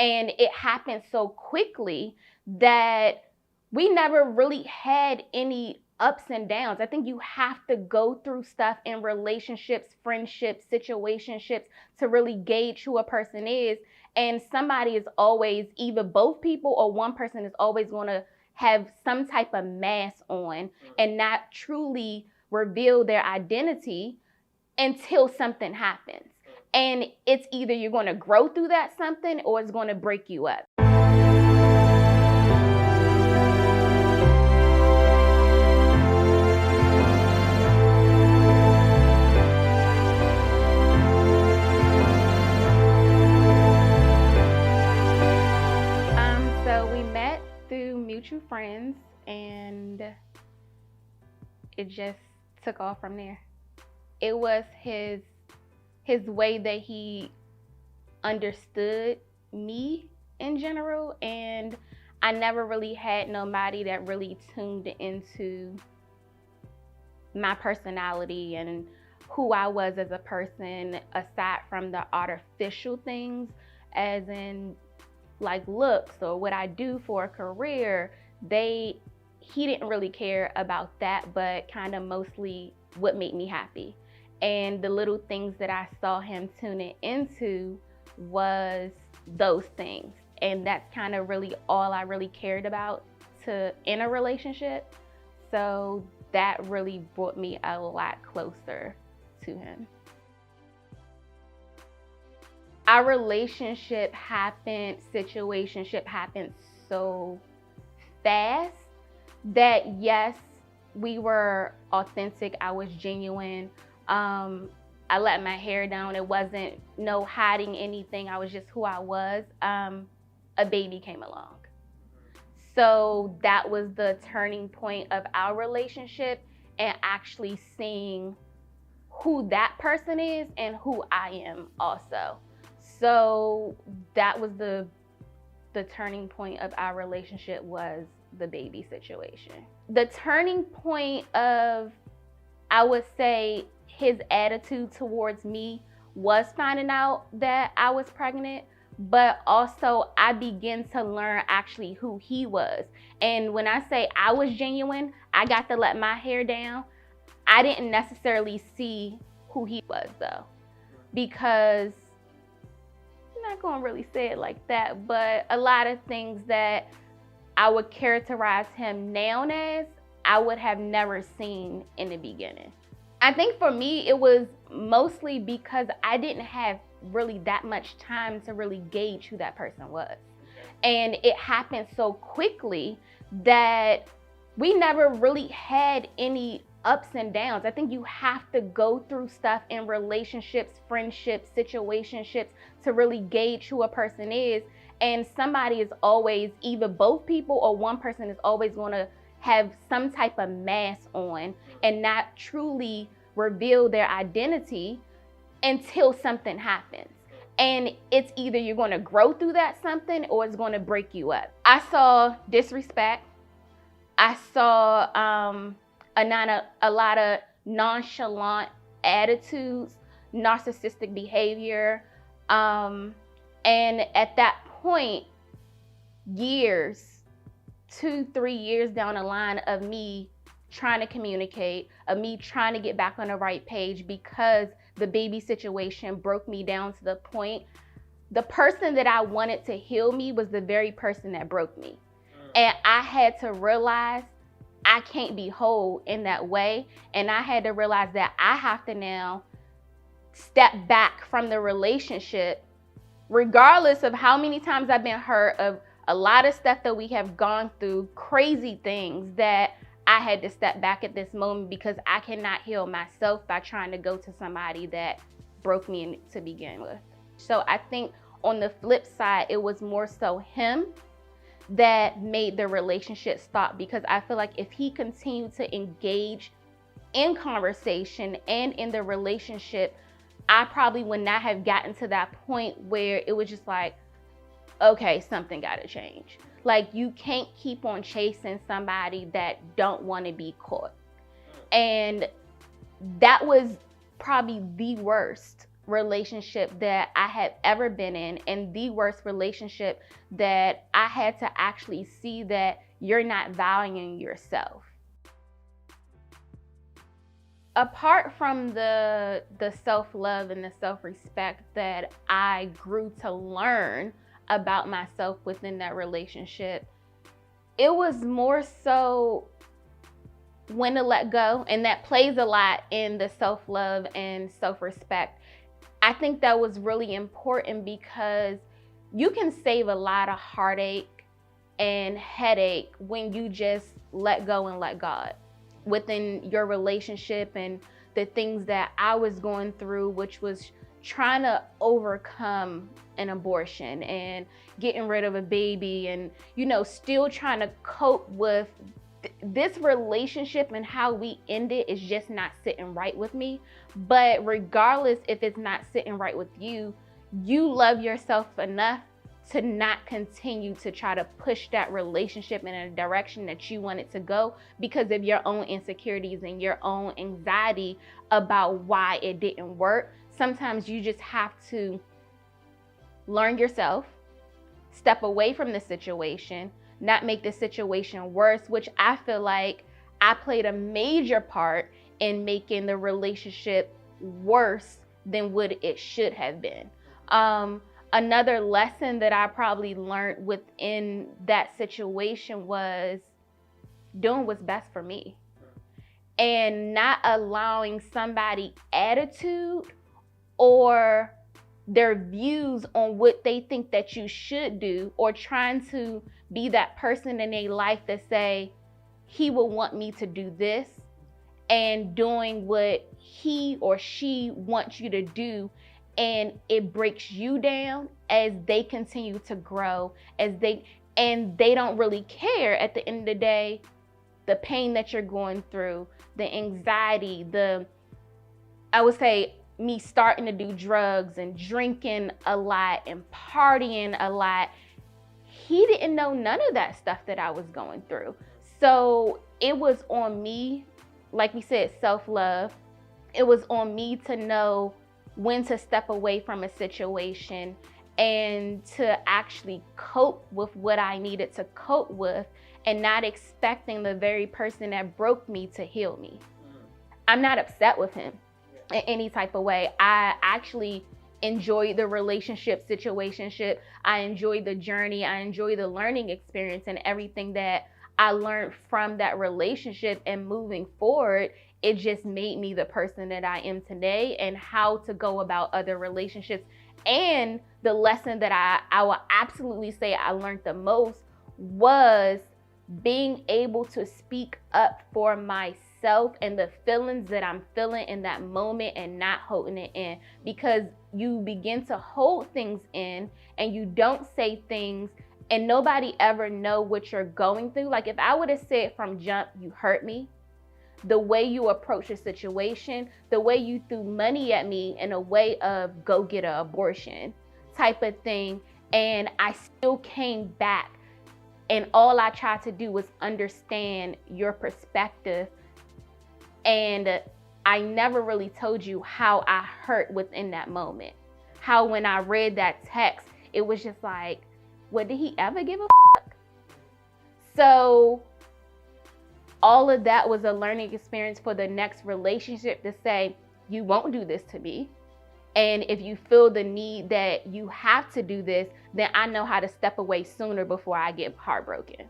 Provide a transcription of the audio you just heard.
And it happened so quickly that we never really had any ups and downs. I think you have to go through stuff in relationships, friendships, situationships to really gauge who a person is. And somebody is always, either both people or one person is always going to have some type of mask on and not truly reveal their identity until something happens. And it's either you're going to grow through that something or it's going to break you up. So we met through mutual friends and it just took off from there. It was his way that he understood me in general, and I never really had nobody that really tuned into my personality and who I was as a person, aside from the artificial things, as in like looks or what I do for a career. He didn't really care about that, but kind of mostly what made me happy. And the little things that I saw him tuning into was those things. And that's kind of really all I really cared about in a relationship. So that really brought me a lot closer to him. Our relationship situationship happened so fast that yes, we were authentic. I was genuine. I let my hair down. It wasn't no hiding anything. I was just who I was. A baby came along. So that was the turning point of our relationship and actually seeing who that person is and who I am also. So that was the turning point of our relationship, was the baby situation. The turning point of, I would say, his attitude towards me was finding out that I was pregnant, but also I began to learn actually who he was. And when I say I was genuine, I got to let my hair down. I didn't necessarily see who he was though, because I'm not gonna really say it like that, but a lot of things that I would characterize him now as, I would have never seen in the beginning. I think for me, it was mostly because I didn't have really that much time to really gauge who that person was. And it happened so quickly that we never really had any ups and downs. I think you have to go through stuff in relationships, friendships, situationships to really gauge who a person is. And somebody is always, either both people or one person is always going to have some type of mask on and not truly reveal their identity until something happens. And it's either you're going to grow through that something or it's going to break you up. I saw disrespect. I saw a lot of nonchalant attitudes, narcissistic behavior. And at that point, 2-3 years down the line of me trying to communicate, of me trying to get back on the right page, because the baby situation broke me down to the point, the person that I wanted to heal me was the very person that broke me. And I had to realize I can't be whole in that way. And I had to realize that I have to now step back from the relationship, regardless of how many times I've been hurt, of a lot of stuff that we have gone through, crazy things that I had to step back at this moment, because I cannot heal myself by trying to go to somebody that broke me to begin with. So I think on the flip side, it was more so him that made the relationship stop, because I feel like if he continued to engage in conversation and in the relationship, I probably would not have gotten to that point where it was just like, okay, something gotta change. Like, you can't keep on chasing somebody that don't want to be caught. And that was probably the worst relationship that I have ever been in, and the worst relationship that I had to actually see that you're not valuing yourself. Apart from the self-love and the self-respect that I grew to learn about myself within that relationship, it was more so when to let go, and that plays a lot in the self-love and self-respect. I think that was really important because you can save a lot of heartache and headache when you just let go and let God within your relationship. And the things that I was going through, which was trying to overcome an abortion and getting rid of a baby, and still trying to cope with this relationship, and how we ended is just not sitting right with me. But regardless if it's not sitting right with you, you love yourself enough to not continue to try to push that relationship in a direction that you want it to go because of your own insecurities and your own anxiety about why it didn't work. Sometimes you just have to learn yourself, step away from the situation, not make the situation worse, which I feel like I played a major part in making the relationship worse than what it should have been. Another lesson that I probably learned within that situation was doing what's best for me and not allowing somebody's attitude or their views on what they think that you should do, or trying to be that person in their life that say, he will want me to do this, and doing what he or she wants you to do, and it breaks you down as they continue to grow, and they don't really care at the end of the day, the pain that you're going through, the anxiety, I would say me starting to do drugs and drinking a lot and partying a lot. He didn't know none of that stuff that I was going through. So it was on me, like we said, self-love. It was on me to know when to step away from a situation and to actually cope with what I needed to cope with, and not expecting the very person that broke me to heal me. I'm not upset with him in any type of way. I actually enjoyed the relationship situationship. I enjoyed the journey. I enjoyed the learning experience and everything that I learned from that relationship. And moving forward, it just made me the person that I am today, and how to go about other relationships. And the lesson that I will absolutely say I learned the most was being able to speak up for myself and the feelings that I'm feeling in that moment, and not holding it in. Because you begin to hold things in and you don't say things, and nobody ever know what you're going through. Like if I would have said from jump, you hurt me, the way you approach a situation, the way you threw money at me in a way of go get an abortion type of thing, and I still came back, and all I tried to do was understand your perspective, and I never really told you how I hurt within that moment. How when I read that text, it was just like, what, did he ever give a fuck? So all of that was a learning experience for the next relationship, to say, you won't do this to me. And if you feel the need that you have to do this, then I know how to step away sooner before I get heartbroken.